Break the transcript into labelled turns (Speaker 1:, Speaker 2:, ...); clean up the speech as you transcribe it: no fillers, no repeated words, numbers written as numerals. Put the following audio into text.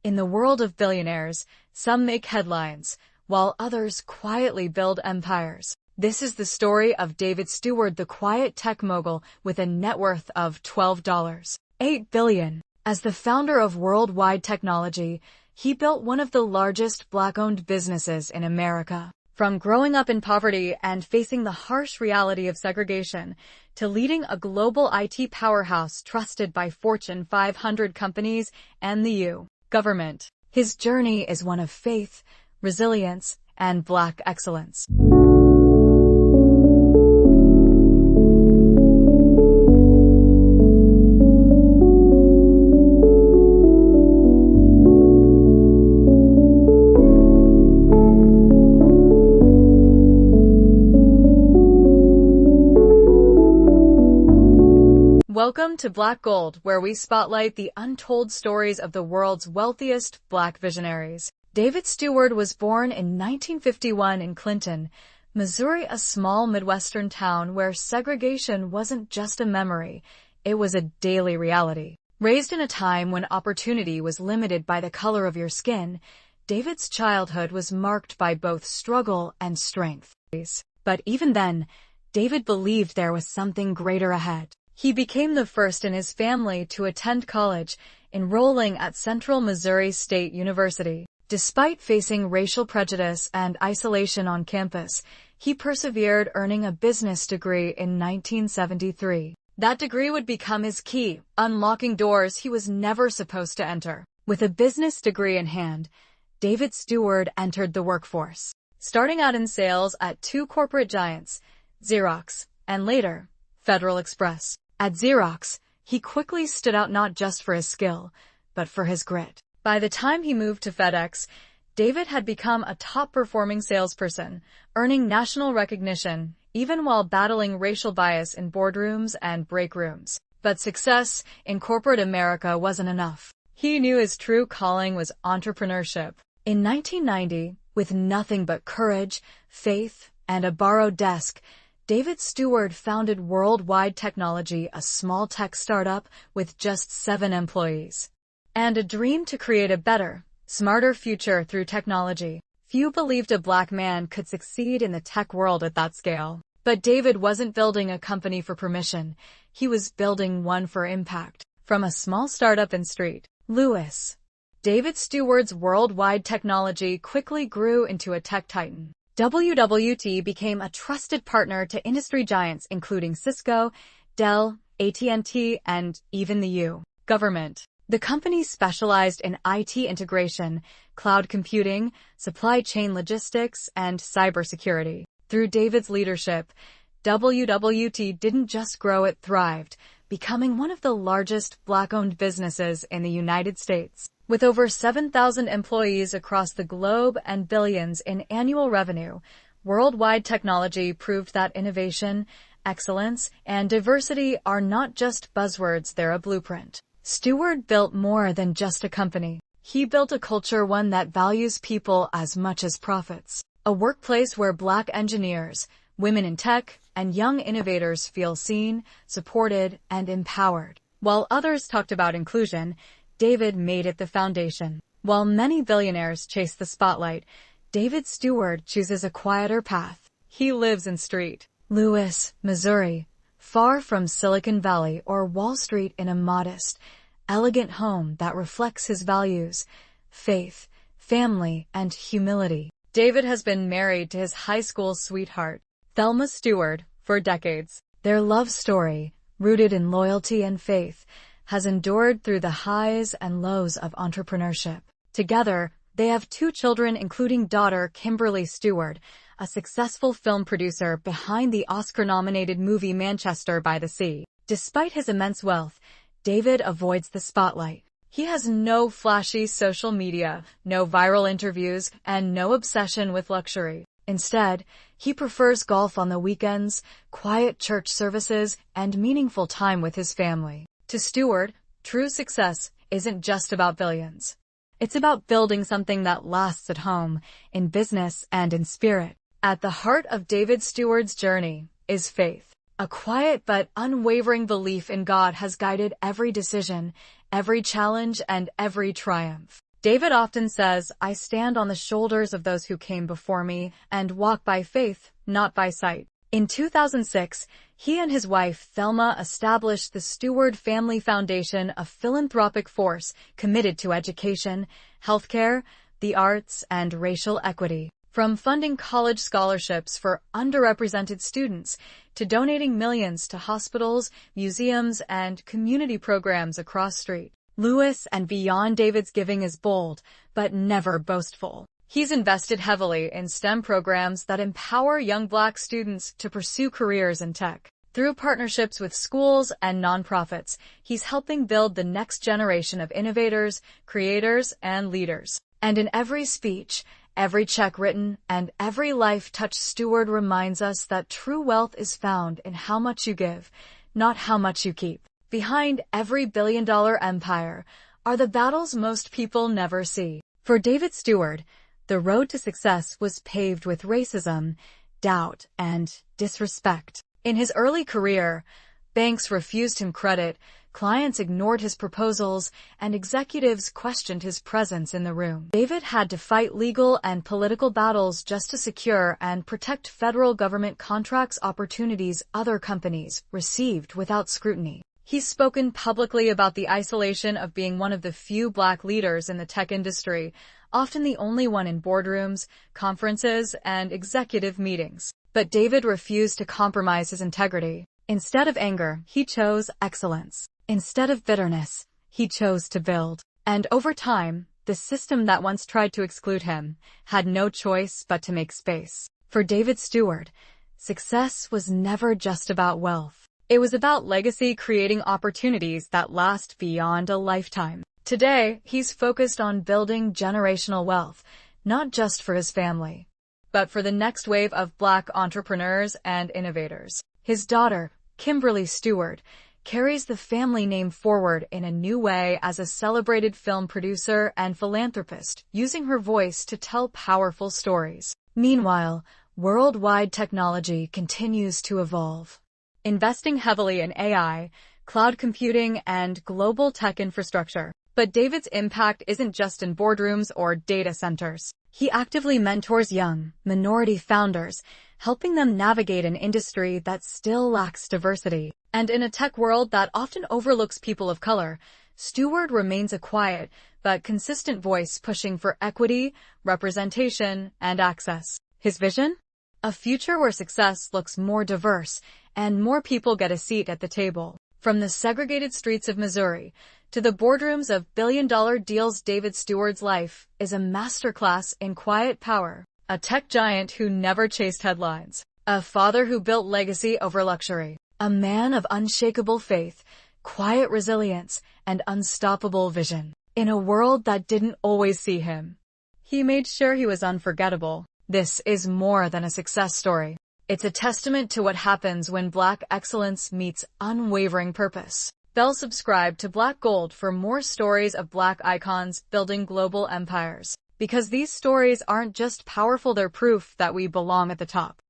Speaker 1: In the world of billionaires, some make headlines, while others quietly build empires. This is the story of David Steward, the quiet tech mogul with a net worth of $12.8 billion. As the founder of worldwide technology, he built one of the largest Black-owned businesses in America. From growing up in poverty and facing the harsh reality of segregation, to leading a global IT powerhouse trusted by Fortune 500 companies and the U.S. government, his journey is one of faith, resilience, and Black excellence. Welcome to Black Gold, where we spotlight the untold stories of the world's wealthiest Black visionaries. David Steward was born in 1951 in Clinton, Missouri, a small Midwestern town where segregation wasn't just a memory, it was a daily reality. Raised in a time when opportunity was limited by the color of your skin, David's childhood was marked by both struggle and strength. But even then, David believed there was something greater ahead. He became the first in his family to attend college, enrolling at Central Missouri State University. Despite facing racial prejudice and isolation on campus, he persevered, earning a business degree in 1973. That degree would become his key, unlocking doors he was never supposed to enter. With a business degree in hand, David Steward entered the workforce, starting out in sales at two corporate giants, Xerox, and later, Federal Express. At Xerox, he quickly stood out not just for his skill, but for his grit. By the time he moved to FedEx, David had become a top-performing salesperson, earning national recognition, even while battling racial bias in boardrooms and break rooms. But success in corporate America wasn't enough. He knew his true calling was entrepreneurship. In 1990, with nothing but courage, faith, and a borrowed desk, David Steward founded Worldwide Technology, a small tech startup with just 7 employees. And a dream to create a better, smarter future through technology. Few believed a Black man could succeed in the tech world at that scale. But David wasn't building a company for permission. He was building one for impact. From a small startup in St. Louis, David Steward's Worldwide Technology quickly grew into a tech titan. WWT became a trusted partner to industry giants including Cisco, Dell, AT&T, and even the U.S. government. The company specialized in IT integration, cloud computing, supply chain logistics, and cybersecurity. Through David's leadership, WWT didn't just grow, it thrived, becoming one of the largest Black-owned businesses in the United States. With over 7,000 employees across the globe and billions in annual revenue, Worldwide Technology proved that innovation, excellence, and diversity are not just buzzwords, they're a blueprint. Steward built more than just a company. He built a culture, one that values people as much as profits. A workplace where Black engineers, women in tech, and young innovators feel seen, supported, and empowered. While others talked about inclusion, David made it the foundation. While many billionaires chase the spotlight, David Steward chooses a quieter path. He lives in St. Louis, Missouri, far from Silicon Valley or Wall Street, in a modest, elegant home that reflects his values, faith, family, and humility. David has been married to his high school sweetheart, Thelma Steward, for decades. Their love story, rooted in loyalty and faith, has endured through the highs and lows of entrepreneurship. Together, they have 2 children, including daughter Kimberly Steward, a successful film producer behind the Oscar-nominated movie Manchester by the Sea. Despite his immense wealth, David avoids the spotlight. He has no flashy social media, no viral interviews, and no obsession with luxury. Instead, he prefers golf on the weekends, quiet church services, and meaningful time with his family. To Steward, true success isn't just about billions. It's about building something that lasts at home, in business, and in spirit. At the heart of David Steward's journey is faith. A quiet but unwavering belief in God has guided every decision, every challenge, and every triumph. David often says, "I stand on the shoulders of those who came before me and walk by faith, not by sight." In 2006, he and his wife, Thelma, established the Steward Family Foundation, a philanthropic force committed to education, healthcare, the arts, and racial equity. From funding college scholarships for underrepresented students to donating millions to hospitals, museums, and community programs across St. Louis and beyond, David's giving is bold, but never boastful. He's invested heavily in STEM programs that empower young Black students to pursue careers in tech. Through partnerships with schools and nonprofits, he's helping build the next generation of innovators, creators, and leaders. And in every speech, every check written, and every life touched, Steward reminds us that true wealth is found in how much you give, not how much you keep. Behind every billion-dollar empire are the battles most people never see. For David Steward, the road to success was paved with racism, doubt, and disrespect. In his early career, banks refused him credit, clients ignored his proposals, and executives questioned his presence in the room. David had to fight legal and political battles just to secure and protect federal government contracts, opportunities other companies received without scrutiny. He's spoken publicly about the isolation of being one of the few Black leaders in the tech industry, often the only one in boardrooms, conferences, and executive meetings. But David refused to compromise his integrity. Instead of anger, he chose excellence. Instead of bitterness, he chose to build. And over time, the system that once tried to exclude him had no choice but to make space. For David Steward, success was never just about wealth. It was about legacy, creating opportunities that last beyond a lifetime. Today, he's focused on building generational wealth, not just for his family, but for the next wave of Black entrepreneurs and innovators. His daughter, Kimberly Steward, carries the family name forward in a new way as a celebrated film producer and philanthropist, using her voice to tell powerful stories. Meanwhile, worldwide technology continues to evolve, investing heavily in AI, cloud computing, and global tech infrastructure. But David's impact isn't just in boardrooms or data centers. He actively mentors young, minority founders, helping them navigate an industry that still lacks diversity. And in a tech world that often overlooks people of color, Steward remains a quiet but consistent voice pushing for equity, representation, and access. His vision? A future where success looks more diverse and more people get a seat at the table. From the segregated streets of Missouri to the boardrooms of billion-dollar deals, David Steward's life is a masterclass in quiet power. A tech giant who never chased headlines. A father who built legacy over luxury. A man of unshakable faith, quiet resilience, and unstoppable vision. In a world that didn't always see him, he made sure he was unforgettable. This is more than a success story. It's a testament to what happens when Black excellence meets unwavering purpose. Subscribe to Black Gold for more stories of Black icons building global empires. Because these stories aren't just powerful, they're proof that we belong at the top.